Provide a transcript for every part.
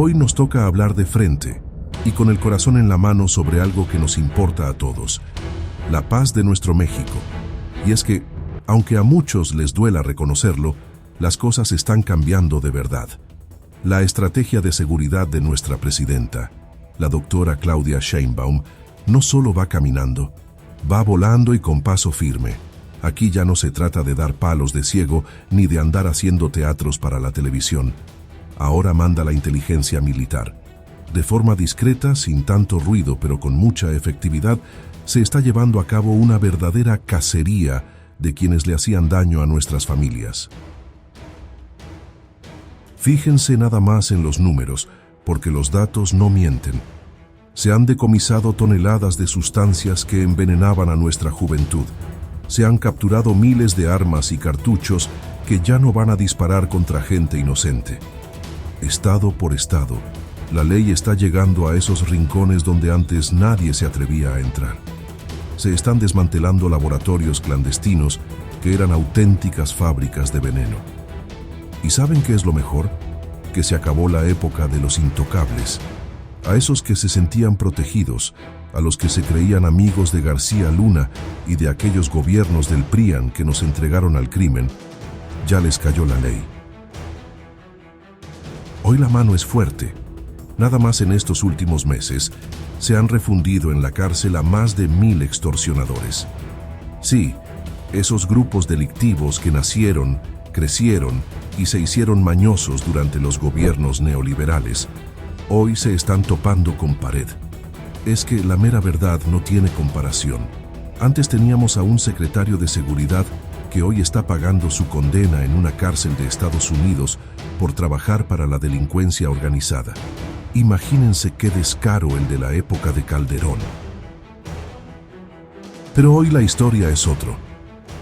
Hoy nos toca hablar de frente y con el corazón en la mano sobre algo que nos importa a todos, la paz de nuestro México. Y es que, aunque a muchos les duela reconocerlo, las cosas están cambiando de verdad. La estrategia de seguridad de nuestra presidenta, la doctora Claudia Sheinbaum, no solo va caminando, va volando y con paso firme. Aquí ya no se trata de dar palos de ciego ni de andar haciendo teatros para la televisión. Ahora manda la inteligencia militar. De forma discreta, sin tanto ruido, pero con mucha efectividad, se está llevando a cabo una verdadera cacería de quienes le hacían daño a nuestras familias. Fíjense nada más en los números, porque los datos no mienten. Se han decomisado toneladas de sustancias que envenenaban a nuestra juventud. Se han capturado miles de armas y cartuchos que ya no van a disparar contra gente inocente. Estado por estado, la ley está llegando a esos rincones donde antes nadie se atrevía a entrar. Se están desmantelando laboratorios clandestinos que eran auténticas fábricas de veneno. ¿Y saben qué es lo mejor? Que se acabó la época de los intocables. A esos que se sentían protegidos, a los que se creían amigos de García Luna y de aquellos gobiernos del PRIAN que nos entregaron al crimen, ya les cayó la ley. Hoy la mano es fuerte. Nada más en estos últimos meses se han refundido en la cárcel a más de 1000 extorsionadores. Sí, esos grupos delictivos que nacieron, crecieron y se hicieron mañosos durante los gobiernos neoliberales, hoy se están topando con pared. Es que la mera verdad no tiene comparación. Antes teníamos a un secretario de seguridad que hoy está pagando su condena en una cárcel de Estados Unidos por trabajar para la delincuencia organizada. Imagínense qué descaro el de la época de Calderón. Pero hoy la historia es otro.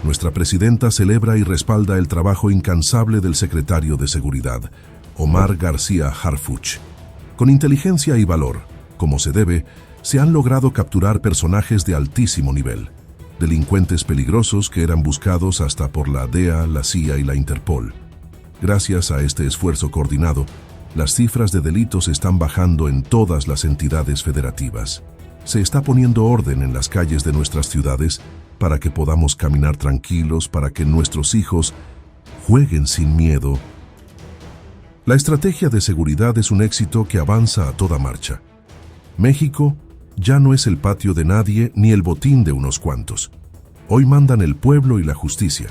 Nuestra presidenta celebra y respalda el trabajo incansable del secretario de Seguridad, Omar García Harfuch. Con inteligencia y valor, como se debe, se han logrado capturar personajes de altísimo nivel, delincuentes peligrosos que eran buscados hasta por la DEA, la CIA y la Interpol. Gracias a este esfuerzo coordinado, las cifras de delitos están bajando en todas las entidades federativas. Se está poniendo orden en las calles de nuestras ciudades para que podamos caminar tranquilos, para que nuestros hijos jueguen sin miedo. La estrategia de seguridad es un éxito que avanza a toda marcha. México ya no es el patio de nadie ni el botín de unos cuantos. Hoy mandan el pueblo y la justicia.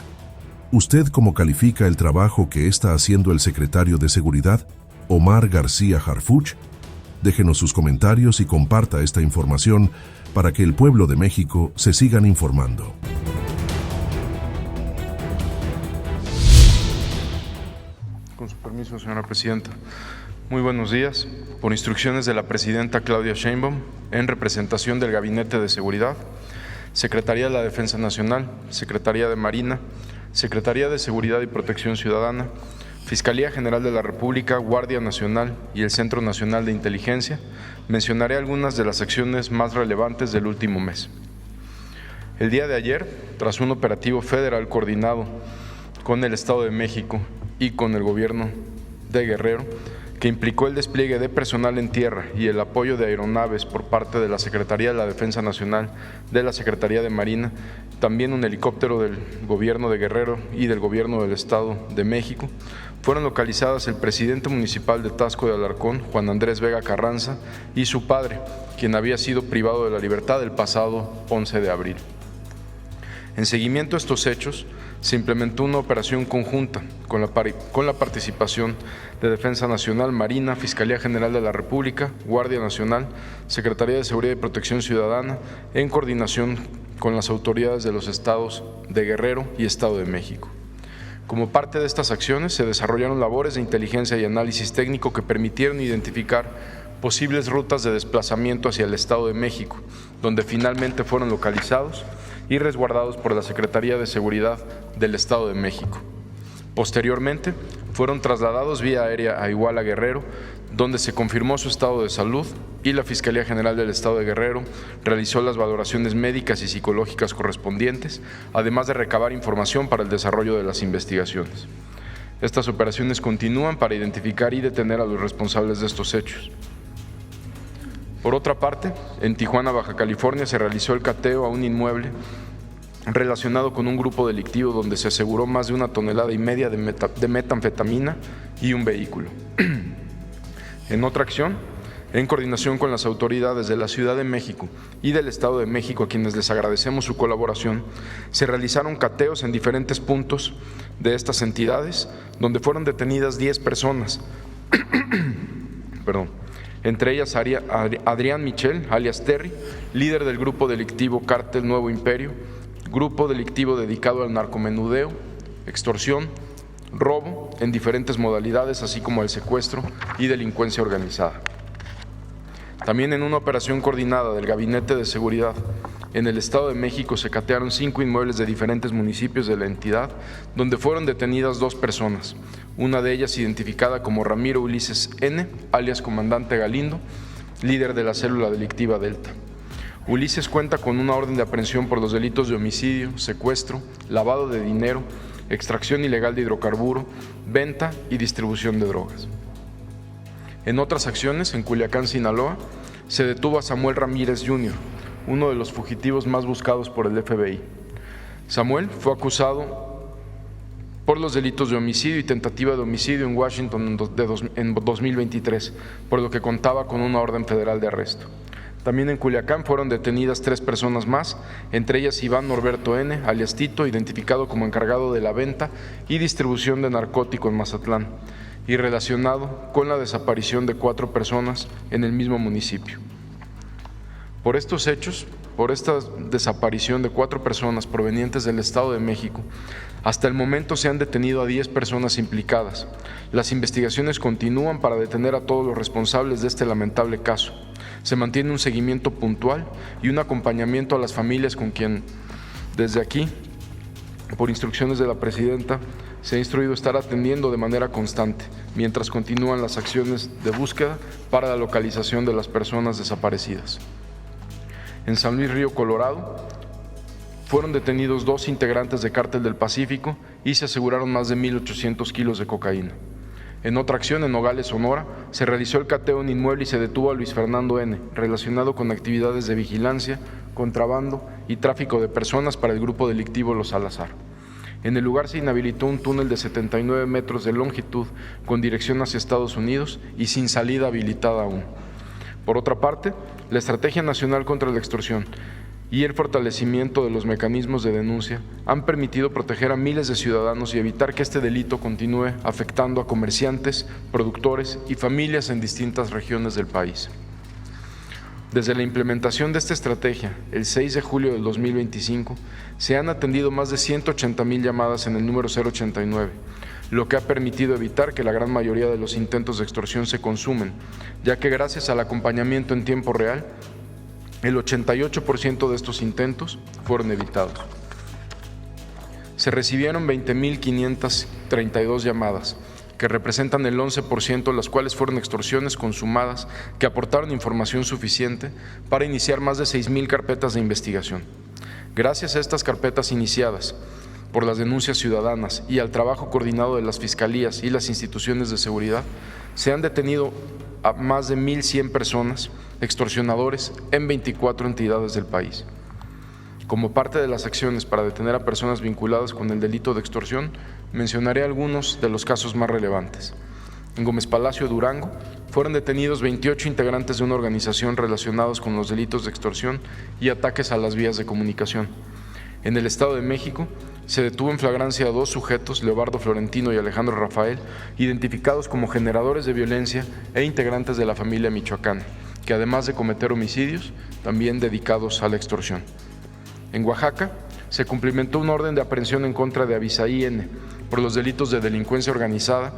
¿Usted cómo califica el trabajo que está haciendo el secretario de Seguridad, Omar García Harfuch? Déjenos sus comentarios y comparta esta información para que el pueblo de México se sigan informando. Con su permiso, señora presidenta. Muy buenos días. Por instrucciones de la presidenta Claudia Sheinbaum, en representación del Gabinete de Seguridad, Secretaría de la Defensa Nacional, Secretaría de Marina, Secretaría de Seguridad y Protección Ciudadana, Fiscalía General de la República, Guardia Nacional y el Centro Nacional de Inteligencia, mencionaré algunas de las acciones más relevantes del último mes. El día de ayer, tras un operativo federal coordinado con el Estado de México y con el Gobierno de Guerrero, que implicó el despliegue de personal en tierra y el apoyo de aeronaves por parte de la Secretaría de la Defensa Nacional, de la Secretaría de Marina, también un helicóptero del Gobierno de Guerrero y del Gobierno del Estado de México, fueron localizadas el presidente municipal de Taxco de Alarcón, Juan Andrés Vega Carranza, y su padre, quien había sido privado de la libertad el pasado 11 de abril. En seguimiento a estos hechos, se implementó una operación conjunta con la participación de Defensa Nacional, Marina, Fiscalía General de la República, Guardia Nacional, Secretaría de Seguridad y Protección Ciudadana, en coordinación con las autoridades de los estados de Guerrero y Estado de México. Como parte de estas acciones, se desarrollaron labores de inteligencia y análisis técnico que permitieron identificar posibles rutas de desplazamiento hacia el Estado de México, donde finalmente fueron localizados y resguardados por la Secretaría de Seguridad del Estado de México. Posteriormente, fueron trasladados vía aérea a Iguala, Guerrero, donde se confirmó su estado de salud y la Fiscalía General del Estado de Guerrero realizó las valoraciones médicas y psicológicas correspondientes, además de recabar información para el desarrollo de las investigaciones. Estas operaciones continúan para identificar y detener a los responsables de estos hechos. Por otra parte, en Tijuana, Baja California, se realizó el cateo a un inmueble relacionado con un grupo delictivo donde se aseguró más de 1,5 toneladas de metanfetamina y un vehículo. En otra acción, en coordinación con las autoridades de la Ciudad de México y del Estado de México, a quienes les agradecemos su colaboración, se realizaron cateos en diferentes puntos de estas entidades, donde fueron detenidas 10 personas, entre ellas Adrián Michel, alias Terry, líder del grupo delictivo Cártel Nuevo Imperio, grupo delictivo dedicado al narcomenudeo, extorsión, robo en diferentes modalidades, así como el secuestro y delincuencia organizada. También en una operación coordinada del Gabinete de Seguridad en el Estado de México se catearon 5 inmuebles de diferentes municipios de la entidad, donde fueron detenidas 2 personas, una de ellas identificada como Ramiro Ulises N., alias Comandante Galindo, líder de la célula delictiva Delta. Ulises cuenta con una orden de aprehensión por los delitos de homicidio, secuestro, lavado de dinero, extracción ilegal de hidrocarburo, venta y distribución de drogas. En otras acciones, en Culiacán, Sinaloa, se detuvo a Samuel Ramírez Jr., uno de los fugitivos más buscados por el FBI. Samuel fue acusado por los delitos de homicidio y tentativa de homicidio en Washington en 2023, por lo que contaba con una orden federal de arresto. También en Culiacán fueron detenidas 3 personas más, entre ellas Iván Norberto N., alias Tito, identificado como encargado de la venta y distribución de narcótico en Mazatlán, y relacionado con la desaparición de 4 personas en el mismo municipio. Por estos hechos, por esta desaparición de 4 personas provenientes del Estado de México, hasta el momento se han detenido a 10 personas implicadas. Las investigaciones continúan para detener a todos los responsables de este lamentable caso. Se mantiene un seguimiento puntual y un acompañamiento a las familias con quien, desde aquí, por instrucciones de la Presidenta, se ha instruido estar atendiendo de manera constante, mientras continúan las acciones de búsqueda para la localización de las personas desaparecidas. En San Luis Río Colorado, fueron detenidos 2 integrantes de Cártel del Pacífico y se aseguraron más de 1,800 kilos de cocaína. En otra acción, en Nogales, Sonora, se realizó el cateo en inmueble y se detuvo a Luis Fernando N., relacionado con actividades de vigilancia, contrabando y tráfico de personas para el grupo delictivo Los Salazar. En el lugar se inhabilitó un túnel de 79 metros de longitud con dirección hacia Estados Unidos y sin salida habilitada aún. Por otra parte, la Estrategia Nacional contra la Extorsión y el fortalecimiento de los mecanismos de denuncia han permitido proteger a miles de ciudadanos y evitar que este delito continúe afectando a comerciantes, productores y familias en distintas regiones del país. Desde la implementación de esta estrategia, el 6 de julio del 2025, se han atendido más de 180,000 llamadas en el número 089, lo que ha permitido evitar que la gran mayoría de los intentos de extorsión se consumen, ya que gracias al acompañamiento en tiempo real, el 88% de estos intentos fueron evitados. Se recibieron 20,532 llamadas, que representan el 11%, las cuales fueron extorsiones consumadas que aportaron información suficiente para iniciar más de 6,000 carpetas de investigación. Gracias a estas carpetas iniciadas por las denuncias ciudadanas y al trabajo coordinado de las fiscalías y las instituciones de seguridad, se han detenido a más de 1,100 personas extorsionadores en 24 entidades del país. Como parte de las acciones para detener a personas vinculadas con el delito de extorsión, mencionaré algunos de los casos más relevantes. En Gómez Palacio, Durango, fueron detenidos 28 integrantes de una organización relacionados con los delitos de extorsión y ataques a las vías de comunicación. En el Estado de México, se detuvo en flagrancia a 2 sujetos, Leobardo Florentino y Alejandro Rafael, identificados como generadores de violencia e integrantes de la familia michoacana, que además de cometer homicidios, también dedicados a la extorsión. En Oaxaca, se cumplimentó una orden de aprehensión en contra de Abisaí N. por los delitos de delincuencia organizada,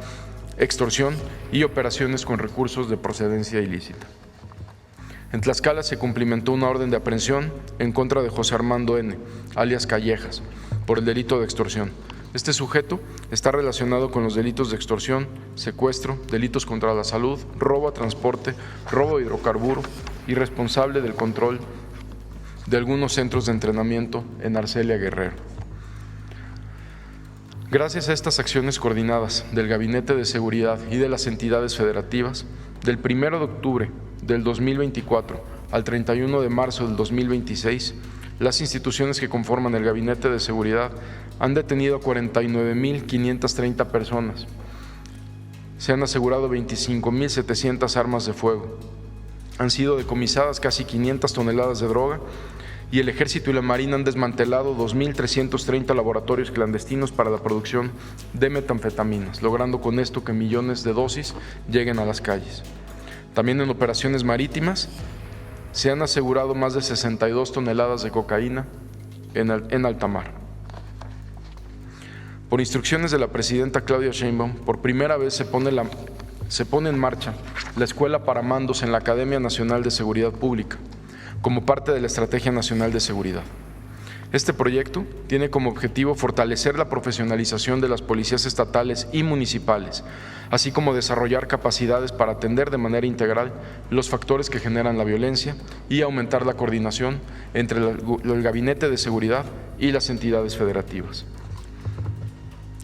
extorsión y operaciones con recursos de procedencia ilícita. En Tlaxcala se cumplimentó una orden de aprehensión en contra de José Armando N., alias Callejas, por el delito de extorsión. Este sujeto está relacionado con los delitos de extorsión, secuestro, delitos contra la salud, robo a transporte, robo de hidrocarburo y responsable del control de algunos centros de entrenamiento en Arcelia, Guerrero. Gracias a estas acciones coordinadas del Gabinete de Seguridad y de las entidades federativas, del 1 de octubre del 2024 al 31 de marzo del 2026, las instituciones que conforman el Gabinete de Seguridad han detenido a 49.530 personas. Se han asegurado 25.700 armas de fuego. Han sido decomisadas casi 500 toneladas de droga y el Ejército y la Marina han desmantelado 2.330 laboratorios clandestinos para la producción de metanfetaminas, logrando con esto que millones de dosis lleguen a las calles. También en operaciones marítimas se han asegurado más de 62 toneladas de cocaína en alta mar. Por instrucciones de la presidenta Claudia Sheinbaum, por primera vez se pone en marcha la Escuela para Mandos en la Academia Nacional de Seguridad Pública, como parte de la Estrategia Nacional de Seguridad. Este proyecto tiene como objetivo fortalecer la profesionalización de las policías estatales y municipales, así como desarrollar capacidades para atender de manera integral los factores que generan la violencia y aumentar la coordinación entre el Gabinete de Seguridad y las entidades federativas.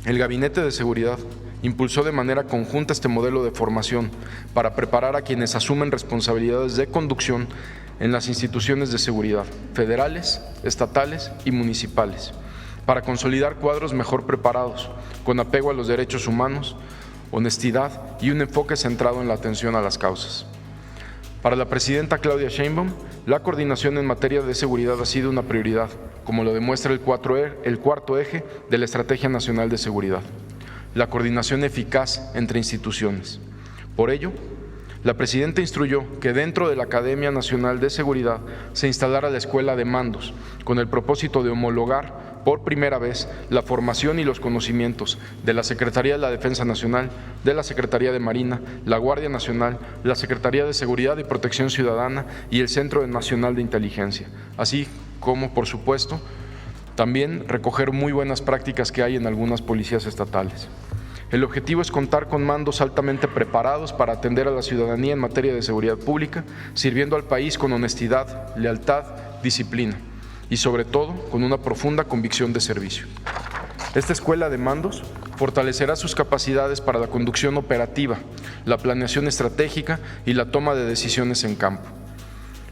El Gabinete de Seguridad impulsó de manera conjunta este modelo de formación para preparar a quienes asumen responsabilidades de conducción en las instituciones de seguridad, federales, estatales y municipales, para consolidar cuadros mejor preparados, con apego a los derechos humanos, honestidad y un enfoque centrado en la atención a las causas. Para la presidenta Claudia Sheinbaum, la coordinación en materia de seguridad ha sido una prioridad, como lo demuestra el cuarto eje de la Estrategia Nacional de Seguridad, la coordinación eficaz entre instituciones. Por ello, la presidenta instruyó que dentro de la Academia Nacional de Seguridad se instalara la Escuela de Mandos, con el propósito de homologar por primera vez la formación y los conocimientos de la Secretaría de la Defensa Nacional, de la Secretaría de Marina, la Guardia Nacional, la Secretaría de Seguridad y Protección Ciudadana y el Centro Nacional de Inteligencia, así como, por supuesto, también recoger muy buenas prácticas que hay en algunas policías estatales. El objetivo es contar con mandos altamente preparados para atender a la ciudadanía en materia de seguridad pública, sirviendo al país con honestidad, lealtad, disciplina y sobre todo con una profunda convicción de servicio. Esta escuela de mandos fortalecerá sus capacidades para la conducción operativa, la planeación estratégica y la toma de decisiones en campo.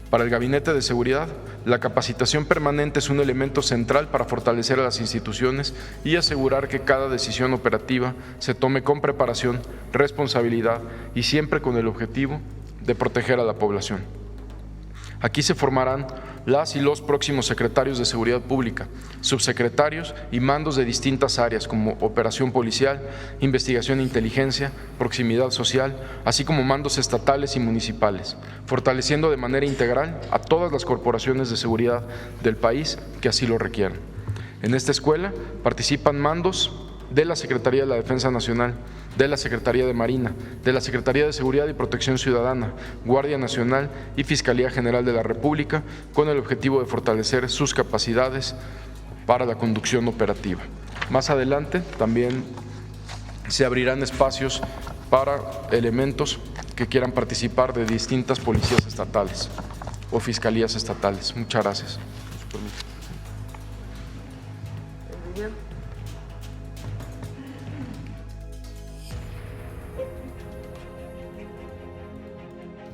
Para el Gabinete de Seguridad, la capacitación permanente es un elemento central para fortalecer a las instituciones y asegurar que cada decisión operativa se tome con preparación, responsabilidad y siempre con el objetivo de proteger a la población. Aquí se formarán las y los próximos secretarios de Seguridad Pública, subsecretarios y mandos de distintas áreas como operación policial, investigación e inteligencia, proximidad social, así como mandos estatales y municipales, fortaleciendo de manera integral a todas las corporaciones de seguridad del país que así lo requieran. En esta escuela participan mandos de la Secretaría de la Defensa Nacional, de la Secretaría de Marina, de la Secretaría de Seguridad y Protección Ciudadana, Guardia Nacional y Fiscalía General de la República, con el objetivo de fortalecer sus capacidades para la conducción operativa. Más adelante también se abrirán espacios para elementos que quieran participar de distintas policías estatales o fiscalías estatales. Muchas gracias.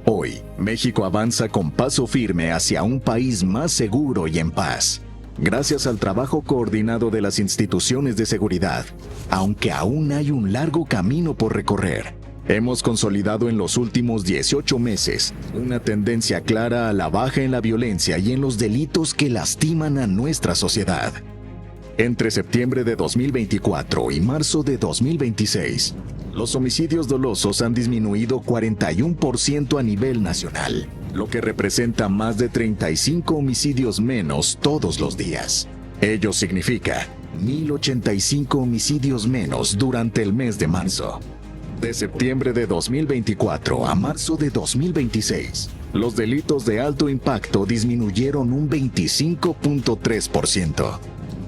Hoy, México avanza con paso firme hacia un país más seguro y en paz, gracias al trabajo coordinado de las instituciones de seguridad. Aunque aún hay un largo camino por recorrer, hemos consolidado en los últimos 18 meses una tendencia clara a la baja en la violencia y en los delitos que lastiman a nuestra sociedad. Entre septiembre de 2024 y marzo de 2026, los homicidios dolosos han disminuido 41% a nivel nacional, lo que representa más de 35 homicidios menos todos los días. Ello significa 1,085 homicidios menos durante el mes de marzo. De septiembre de 2024 a marzo de 2026, los delitos de alto impacto disminuyeron un 25.3%.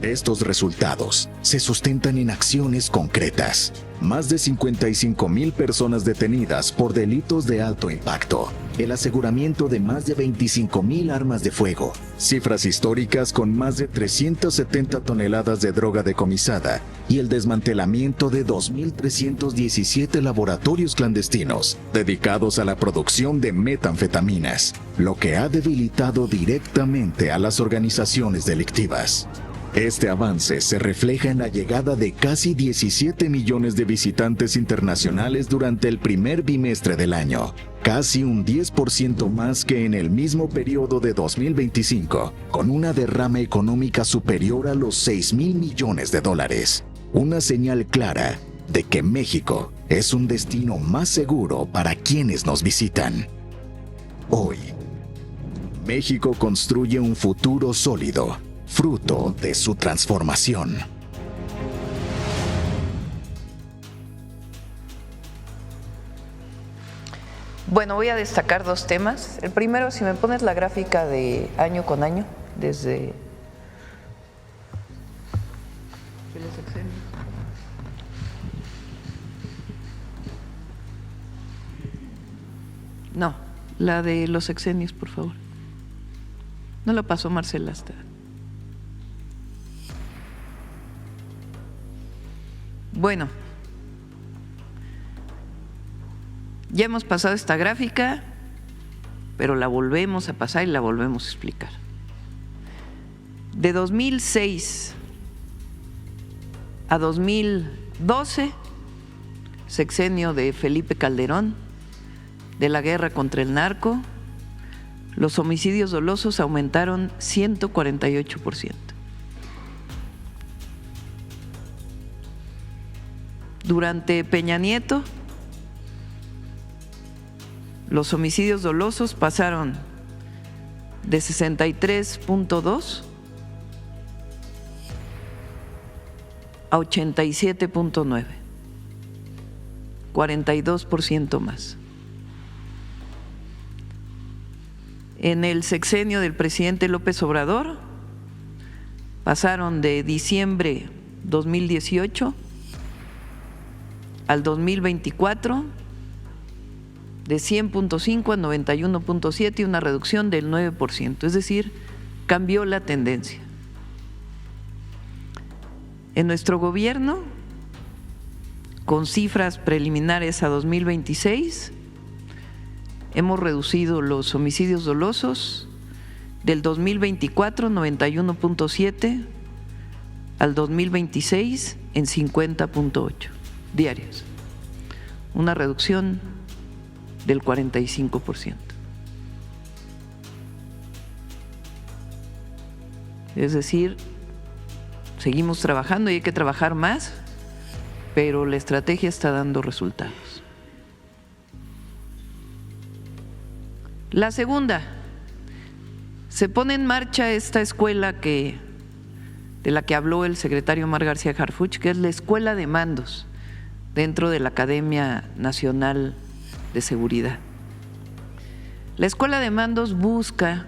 Estos resultados se sustentan en acciones concretas. Más de 55,000 personas detenidas por delitos de alto impacto, el aseguramiento de más de 25,000 armas de fuego, cifras históricas con más de 370 toneladas de droga decomisada y el desmantelamiento de 2.317 laboratorios clandestinos dedicados a la producción de metanfetaminas, lo que ha debilitado directamente a las organizaciones delictivas. Este avance se refleja en la llegada de casi 17 millones de visitantes internacionales durante el primer bimestre del año, casi un 10% más que en el mismo periodo de 2025, con una derrama económica superior a los 6,000 millones de dólares. Una señal clara de que México es un destino más seguro para quienes nos visitan. Hoy, México construye un futuro sólido, fruto de su transformación. Bueno, voy a destacar dos temas. El primero, si me pones la gráfica de año con año, desde los sexenios. No, la de los sexenios, por favor. No la pasó Marcela hasta. Bueno, ya hemos pasado esta gráfica, pero la volvemos a pasar y la volvemos a explicar. De 2006 a 2012, sexenio de Felipe Calderón, de la guerra contra el narco, los homicidios dolosos aumentaron 148%. Durante Peña Nieto, los homicidios dolosos pasaron de 63.2 a 87.9, 42% más. En el sexenio del presidente López Obrador, pasaron de diciembre 2018 al 2024 de 100.5 a 91.7 y una reducción del 9%, es decir, cambió la tendencia. En nuestro gobierno, con cifras preliminares a 2026, hemos reducido los homicidios dolosos del 2024 91.7 al 2026 en 50.8 diarios, una reducción del 45%. Es decir, seguimos trabajando y hay que trabajar más, pero la estrategia está dando resultados. La segunda, se pone en marcha esta escuela de la que habló el secretario Omar García Harfuch, que es la Escuela de Mandos dentro de la Academia Nacional de Seguridad. La Escuela de Mandos busca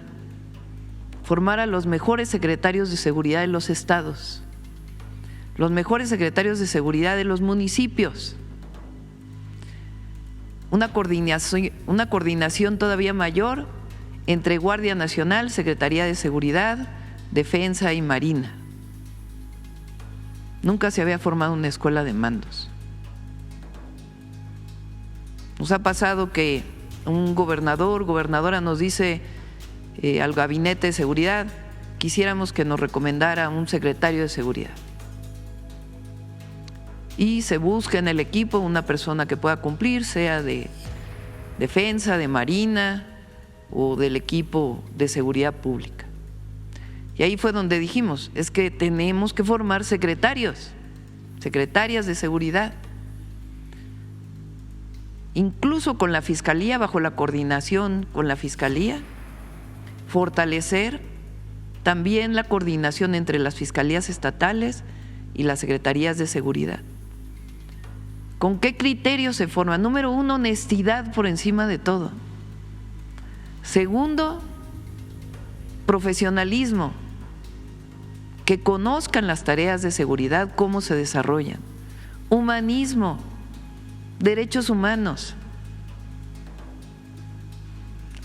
formar a los mejores secretarios de seguridad de los estados, los mejores secretarios de seguridad de los municipios, una coordinación todavía mayor entre Guardia Nacional, Secretaría de Seguridad, Defensa y Marina. Nunca se había formado una escuela de mandos. Nos ha pasado que un gobernadora nos dice al gabinete de seguridad, quisiéramos que nos recomendara un secretario de seguridad. Y se busca en el equipo una persona que pueda cumplir, sea de defensa, de marina o del equipo de seguridad pública. Y ahí fue donde dijimos, es que tenemos que formar secretarias de seguridad. Incluso con la Fiscalía, bajo la coordinación con la Fiscalía, fortalecer también la coordinación entre las fiscalías estatales y las secretarías de seguridad. ¿Con qué criterios se forma? Número uno, honestidad por encima de todo. Segundo, profesionalismo, que conozcan las tareas de seguridad, cómo se desarrollan. Humanismo, derechos humanos.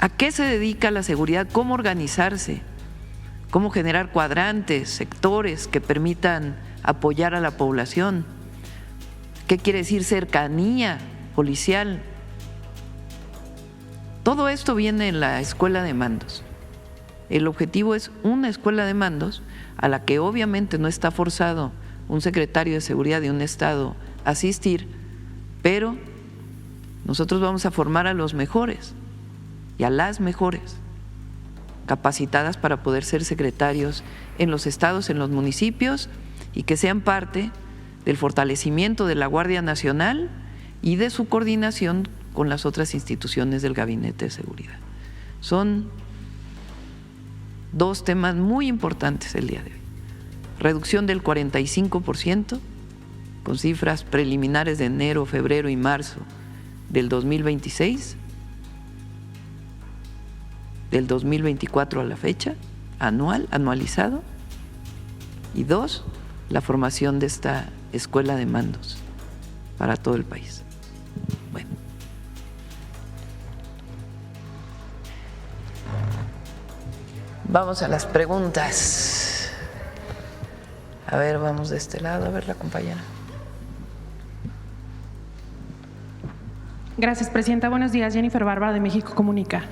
¿A qué se dedica la seguridad? ¿Cómo organizarse? ¿Cómo generar cuadrantes, sectores que permitan apoyar a la población? ¿Qué quiere decir cercanía policial? Todo esto viene en la escuela de mandos. El objetivo es una escuela de mandos a la que obviamente no está forzado un secretario de seguridad de un estado a asistir, pero nosotros vamos a formar a los mejores y a las mejores, capacitadas para poder ser secretarios en los estados, en los municipios, y que sean parte del fortalecimiento de la Guardia Nacional y de su coordinación con las otras instituciones del Gabinete de Seguridad. Son dos temas muy importantes el día de hoy. Reducción del 45%, con cifras preliminares de enero, febrero y marzo del 2026, del 2024 a la fecha, anualizado. Y dos, la formación de esta escuela de mandos para todo el país. Bueno. Vamos a las preguntas. A ver, vamos de este lado, a ver la compañera. Gracias, Presidenta. Buenos días, Jennifer Bárbara de México Comunica.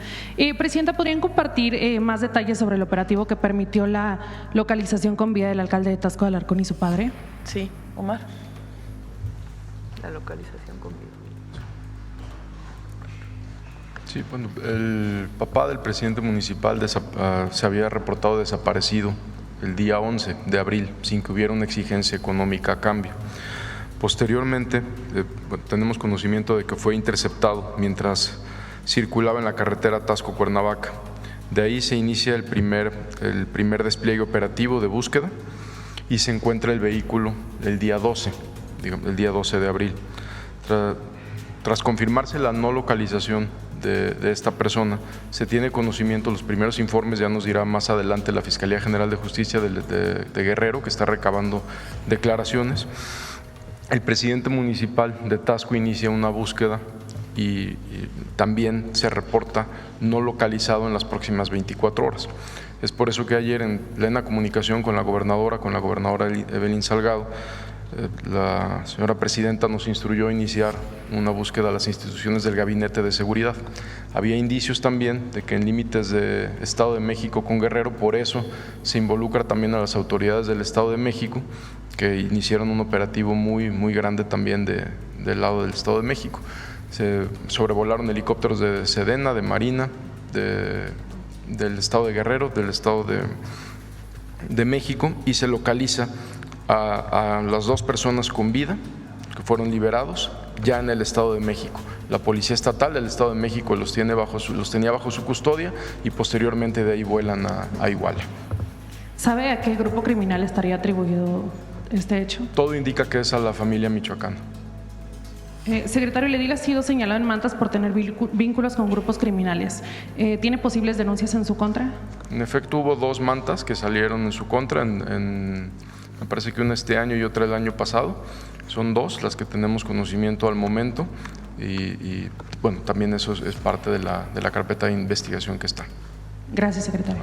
Presidenta, ¿podrían compartir más detalles sobre el operativo que permitió la localización con vida del alcalde de Taxco de Alarcón y su padre? Sí, Omar. La localización con vida. Sí, bueno, el papá del presidente municipal se había reportado desaparecido el día 11 de abril, sin que hubiera una exigencia económica a cambio. Posteriormente, tenemos conocimiento de que fue interceptado mientras circulaba en la carretera Taxco-Cuernavaca. De ahí se inicia el primer despliegue operativo de búsqueda y se encuentra el vehículo el día 12 de abril. Tras confirmarse la no localización de esta persona, se tiene conocimiento, los primeros informes ya nos dirá más adelante la Fiscalía General de Justicia de Guerrero, que está recabando declaraciones. El presidente municipal de Taxco inicia una búsqueda y también se reporta no localizado en las próximas 24 horas. Es por eso que ayer, en plena comunicación con la gobernadora Evelyn Salgado, la señora presidenta nos instruyó a iniciar una búsqueda a las instituciones del Gabinete de Seguridad. Había indicios también de que en límites de Estado de México con Guerrero, por eso se involucra también a las autoridades del Estado de México, que iniciaron un operativo muy grande también del lado del Estado de México. Se sobrevolaron helicópteros de Sedena, de Marina, del Estado de Guerrero, del Estado de México, y se localiza a las dos personas con vida que fueron liberados ya en el Estado de México. La Policía Estatal del Estado de México los tenía bajo su custodia y posteriormente de ahí vuelan a Iguala. ¿Sabe a qué grupo criminal estaría atribuido este hecho? Todo indica que es a la familia michoacana. Secretario, el edil ha sido señalado en Mantas por tener vínculos con grupos criminales. ¿Tiene posibles denuncias en su contra? En efecto, hubo 2 mantas que salieron en su contra, me parece que una este año y otra el año pasado. Son 2 las que tenemos conocimiento al momento y bueno, también eso es parte de la carpeta de investigación que está. Gracias, secretario.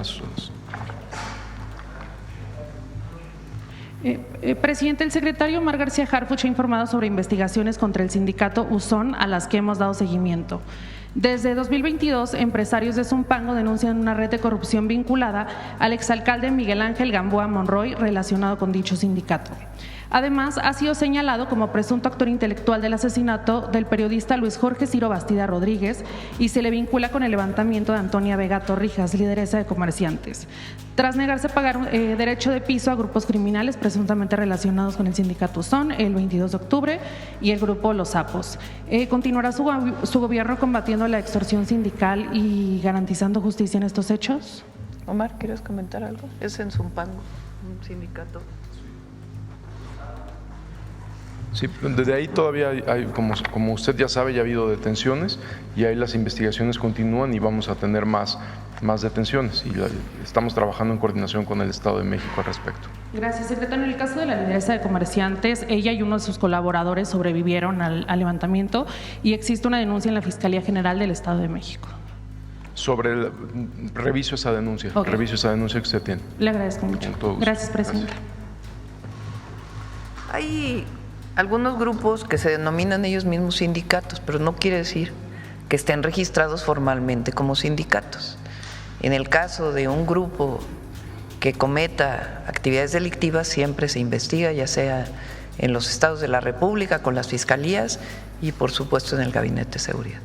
Presidente, el secretario Omar García Harfuch ha informado sobre investigaciones contra el sindicato Uzón a las que hemos dado seguimiento. Desde 2022, empresarios de Zumpango denuncian una red de corrupción vinculada al exalcalde Miguel Ángel Gamboa Monroy relacionado con dicho sindicato. Además, ha sido señalado como presunto actor intelectual del asesinato del periodista Luis Jorge Ciro Bastida Rodríguez y se le vincula con el levantamiento de Antonia Vega Torrijas, lideresa de comerciantes, tras negarse a pagar derecho de piso a grupos criminales presuntamente relacionados con el sindicato Uzón el 22 de octubre y el grupo Los Sapos. ¿Continuará su gobierno combatiendo la extorsión sindical y garantizando justicia en estos hechos? Omar, ¿quieres comentar algo? Es en Zumpango, un sindicato. Sí, desde ahí todavía hay, como usted ya sabe, ya ha habido detenciones y ahí las investigaciones continúan y vamos a tener más detenciones y estamos trabajando en coordinación con el Estado de México al respecto. Gracias, secretario. En el caso de la lideresa de comerciantes, ella y uno de sus colaboradores sobrevivieron al levantamiento y existe una denuncia en la Fiscalía General del Estado de México. reviso esa denuncia, Ok. reviso esa denuncia que usted tiene. Le agradezco mucho. Con todo gusto. Gracias, presidenta. Hay algunos grupos que se denominan ellos mismos sindicatos, pero no quiere decir que estén registrados formalmente como sindicatos. En el caso de un grupo que cometa actividades delictivas, siempre se investiga, ya sea en los estados de la República, con las fiscalías y, por supuesto, en el Gabinete de Seguridad.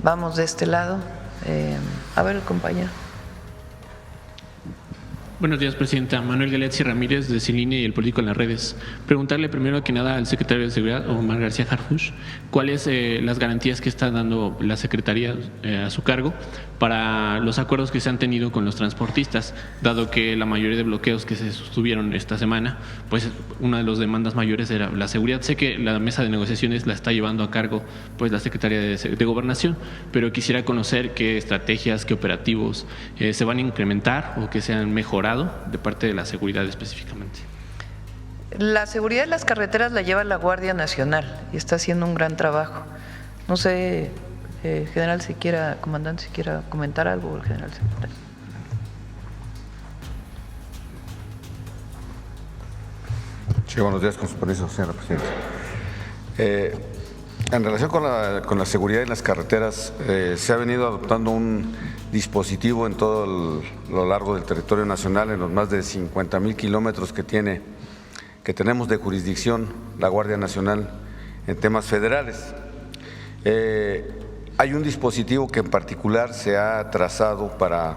Vamos de este lado. A ver, compañero. Buenos días, presidenta. Manuel Galetzi Ramírez, de Sin Línea y El Político en las Redes. Preguntarle primero que nada al secretario de Seguridad, Omar García Harfuch, cuáles las garantías que está dando la Secretaría a su cargo para los acuerdos que se han tenido con los transportistas, dado que la mayoría de bloqueos que se sostuvieron esta semana, pues una de las demandas mayores era la seguridad. Sé que la mesa de negociaciones la está llevando a cargo pues la Secretaría de Gobernación, pero quisiera conocer qué estrategias, qué operativos se van a incrementar o que se han mejorado de parte de la seguridad específicamente. La seguridad de las carreteras la lleva la Guardia Nacional y está haciendo un gran trabajo. No sé, general, comandante, si quiera comentar algo, el general secretario. Sí, buenos días, con su permiso, señora presidenta. En relación con la seguridad en las carreteras, se ha venido adoptando un dispositivo en todo lo largo del territorio nacional, en los más de 50,000 kilómetros que tenemos de jurisdicción la Guardia Nacional en temas federales. Hay un dispositivo que en particular se ha trazado para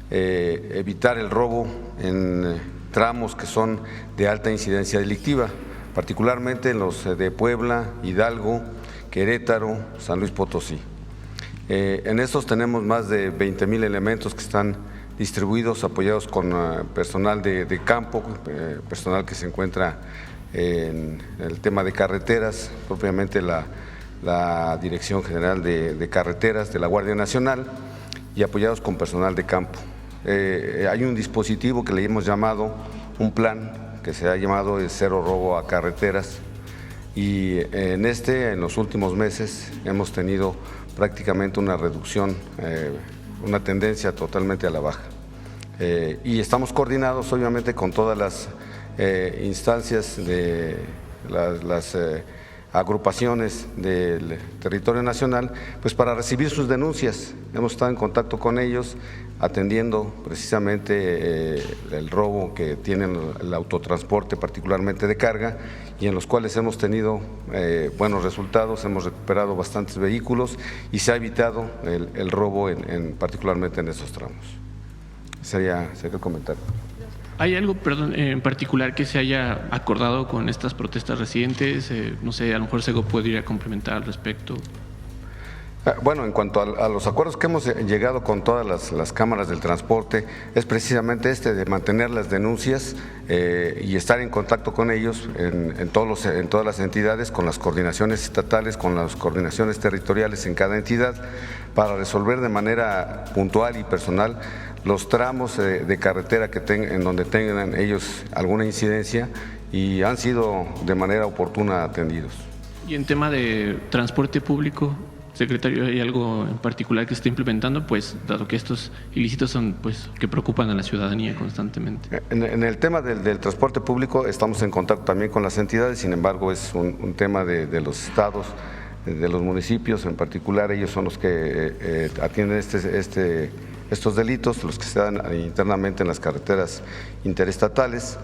evitar el robo en tramos que son de alta incidencia delictiva, particularmente en los de Puebla, Hidalgo, Querétaro, San Luis Potosí. En estos tenemos más de 20,000 elementos que están distribuidos, apoyados con personal de campo, personal que se encuentra en el tema de carreteras, propiamente la Dirección General de Carreteras de la Guardia Nacional, y apoyados con personal de campo. Hay un dispositivo que le hemos llamado, un plan que se ha llamado el Cero Robo a Carreteras, y en los últimos meses hemos tenido prácticamente una reducción, una tendencia totalmente a la baja. Y estamos coordinados obviamente con todas las instancias de las agrupaciones del territorio nacional, pues para recibir sus denuncias. Hemos estado en contacto con ellos, atendiendo precisamente el robo que tienen el autotransporte, particularmente de carga, y en los cuales hemos tenido buenos resultados, hemos recuperado bastantes vehículos y se ha evitado el robo particularmente en esos tramos. Sería el comentario. ¿Hay algo, en particular que se haya acordado con estas protestas recientes? No sé, a lo mejor Sego podría complementar al respecto. Bueno, en cuanto a los acuerdos que hemos llegado con todas las cámaras del transporte, es precisamente de mantener las denuncias y estar en contacto con ellos en todas las entidades, con las coordinaciones estatales, con las coordinaciones territoriales en cada entidad, para resolver de manera puntual y personal los tramos de carretera en donde tengan ellos alguna incidencia, y han sido de manera oportuna atendidos. Y en tema de transporte público, secretario, ¿hay algo en particular que se está implementando? Pues dado que estos ilícitos son que preocupan a la ciudadanía constantemente. En el tema del transporte público estamos en contacto también con las entidades, sin embargo es un tema de los estados, de los municipios en particular. Ellos son los que atienden estos delitos, los que se dan internamente en las carreteras interestatales,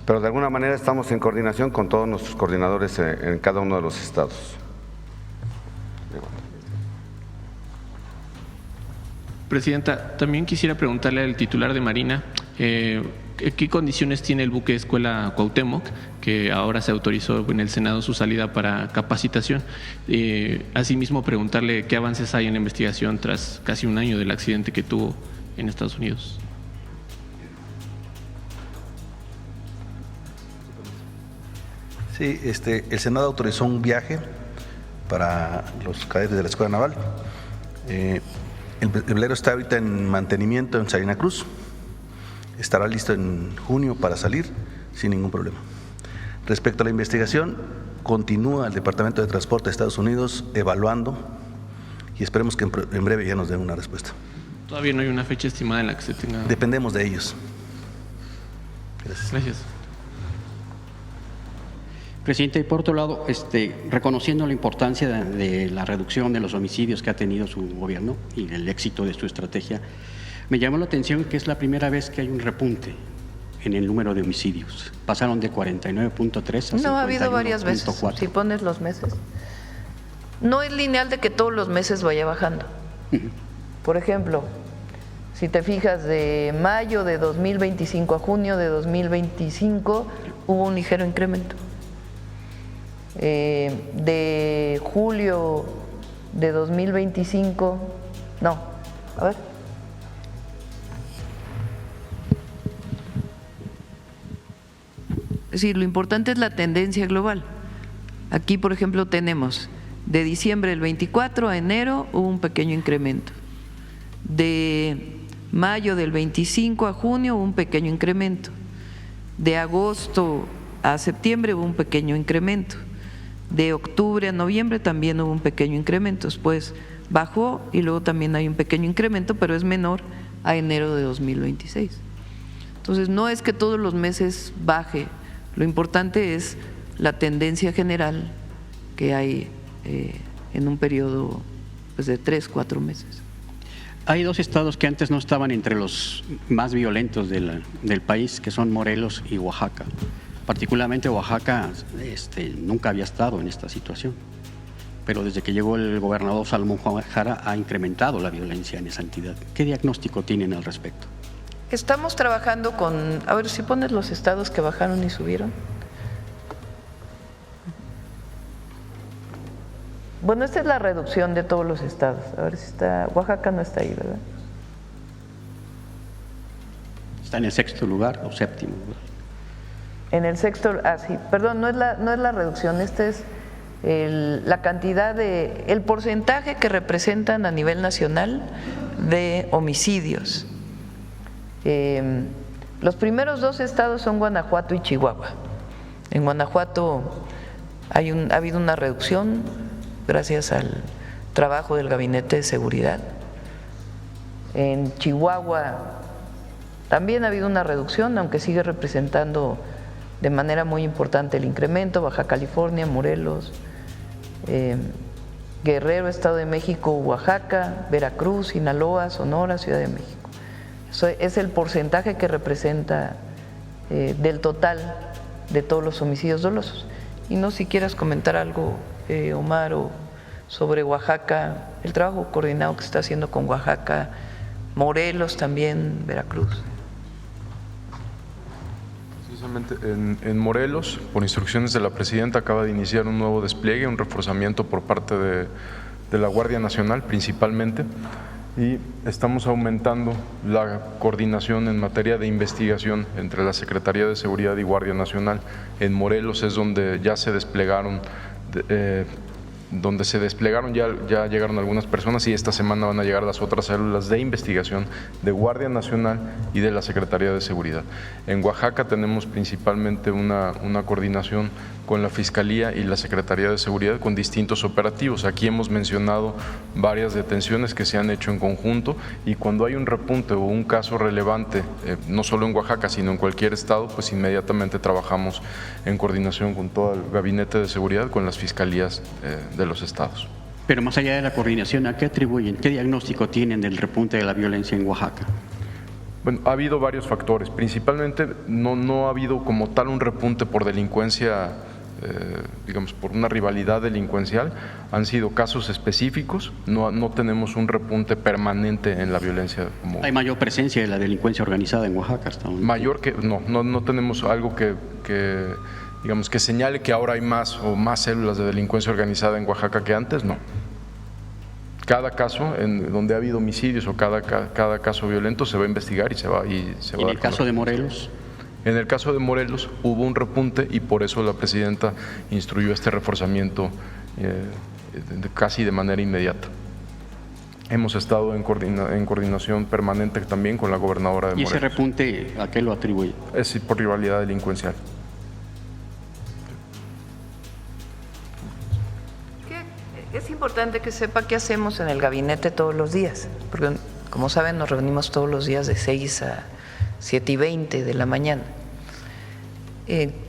pero de alguna manera estamos en coordinación con todos nuestros coordinadores en cada uno de los estados. Presidenta, también quisiera preguntarle al titular de Marina, ¿qué condiciones tiene el buque Escuela Cuauhtémoc, que ahora se autorizó en el Senado su salida para capacitación? Asimismo, preguntarle qué avances hay en la investigación tras casi un año del accidente que tuvo en Estados Unidos. Sí, el Senado autorizó un viaje para los cadetes de la Escuela Naval. El velero está ahorita en mantenimiento en Salina Cruz. Estará listo en junio para salir sin ningún problema. Respecto a la investigación, continúa el Departamento de Transporte de Estados Unidos evaluando y esperemos que en breve ya nos den una respuesta. Todavía no hay una fecha estimada en la que se tenga. Dependemos de ellos. Gracias. Gracias. Presidente, y por otro lado, reconociendo la importancia de la reducción de los homicidios que ha tenido su gobierno y el éxito de su estrategia, me llamó la atención que es la primera vez que hay un repunte en el número de homicidios. Pasaron de 49.3 a 51.4. No, ha habido varias veces, si pones los meses. No es lineal de que todos los meses vaya bajando. Por ejemplo, si te fijas, de mayo de 2025 a junio de 2025 hubo un ligero incremento. De julio de 2025, no, a ver. Es decir, lo importante es la tendencia global. Aquí, por ejemplo, tenemos de diciembre del 24 a enero hubo un pequeño incremento. De mayo del 25 a junio hubo un pequeño incremento. De agosto a septiembre hubo un pequeño incremento. De octubre a noviembre también hubo un pequeño incremento. Después bajó y luego también hay un pequeño incremento, pero es menor a enero de 2026. Entonces, no es que todos los meses baje. Lo importante es la tendencia general que hay en un periodo pues, de 3-4 meses. Hay dos estados que antes no estaban entre los más violentos del país, que son Morelos y Oaxaca. Particularmente Oaxaca nunca había estado en esta situación, pero desde que llegó el gobernador Salomón Jara ha incrementado la violencia en esa entidad. ¿Qué diagnóstico tienen al respecto? Estamos trabajando con, a ver si pones los estados que bajaron y subieron. Bueno, esta es la reducción de todos los estados. A ver si está, Oaxaca no está ahí, ¿verdad? Está en el 6º lugar o 7º. En el 6º, sí, perdón, no es la reducción, este es la cantidad el porcentaje que representan a nivel nacional de homicidios. Los primeros 2 estados son Guanajuato y Chihuahua. En Guanajuato ha habido una reducción gracias al trabajo del Gabinete de Seguridad. En Chihuahua también ha habido una reducción, aunque sigue representando de manera muy importante el incremento. Baja California, Morelos, Guerrero, Estado de México, Oaxaca, Veracruz, Sinaloa, Sonora, Ciudad de México. Eso es el porcentaje que representa del total de todos los homicidios dolosos. Y no si quieras comentar algo, Omar, o sobre Oaxaca, el trabajo coordinado que se está haciendo con Oaxaca, Morelos también, Veracruz. Precisamente en Morelos, por instrucciones de la presidenta, acaba de iniciar un nuevo despliegue, un reforzamiento por parte de la Guardia Nacional principalmente, y estamos aumentando la coordinación en materia de investigación entre la Secretaría de Seguridad y Guardia Nacional. En Morelos es donde ya se desplegaron ya llegaron algunas personas, y esta semana van a llegar las otras células de investigación de Guardia Nacional y de la Secretaría de Seguridad. En Oaxaca tenemos principalmente una coordinación con la Fiscalía y la Secretaría de Seguridad con distintos operativos. Aquí hemos mencionado varias detenciones que se han hecho en conjunto, y cuando hay un repunte o un caso relevante, no solo en Oaxaca, sino en cualquier estado, pues inmediatamente trabajamos en coordinación con todo el Gabinete de Seguridad, con las fiscalías de los estados. Pero más allá de la coordinación, ¿a qué atribuyen? ¿Qué diagnóstico tienen del repunte de la violencia en Oaxaca? Bueno, ha habido varios factores. Principalmente no ha habido como tal un repunte por delincuencia, digamos, por una rivalidad delincuencial. Han sido casos específicos, no tenemos un repunte permanente en la violencia. ¿Hay mayor presencia de la delincuencia organizada en Oaxaca hasta ahora? Mayor que, no tenemos algo que digamos, que señale que ahora hay más células de delincuencia organizada en Oaxaca que antes, no. Cada caso en donde ha habido homicidios o cada caso violento se va a investigar y se va a dar. ¿En el caso de Morelos? En el caso de Morelos hubo un repunte, y por eso la presidenta instruyó este reforzamiento casi de manera inmediata. Hemos estado en coordinación permanente también con la gobernadora de Morelos. ¿Y ese repunte a qué lo atribuye? Es por rivalidad delincuencial. Es importante que sepa qué hacemos en el gabinete todos los días, porque como saben nos reunimos todos los días de 6 a 7:20 de la mañana.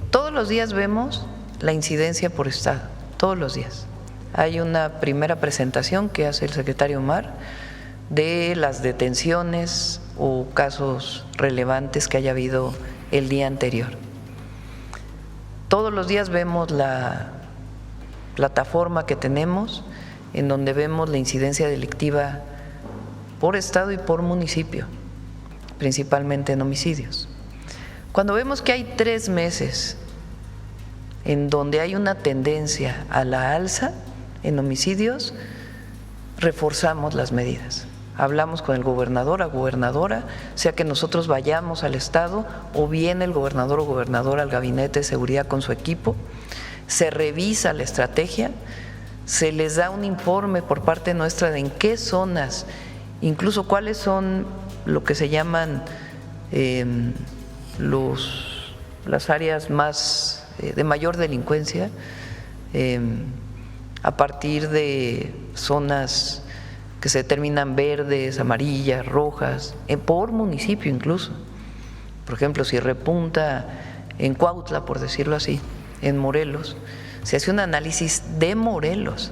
Todos los días vemos la incidencia por estado, todos los días. Hay una primera presentación que hace el secretario Omar de las detenciones o casos relevantes que haya habido el día anterior. Todos los días vemos la plataforma que tenemos en donde vemos la incidencia delictiva por estado y por municipio, principalmente en homicidios. Cuando vemos que hay 3 meses en donde hay una tendencia a la alza en homicidios, reforzamos las medidas. Hablamos con el gobernador o gobernadora, sea que nosotros vayamos al estado o viene el gobernador o gobernadora al gabinete de seguridad con su equipo, se revisa la estrategia, se les da un informe por parte nuestra de en qué zonas, incluso cuáles son lo que se llaman las áreas más de mayor delincuencia, a partir de zonas que se determinan verdes, amarillas, rojas, por municipio incluso. Por ejemplo, si repunta en Cuautla, por decirlo así, en Morelos, se hace un análisis de Morelos,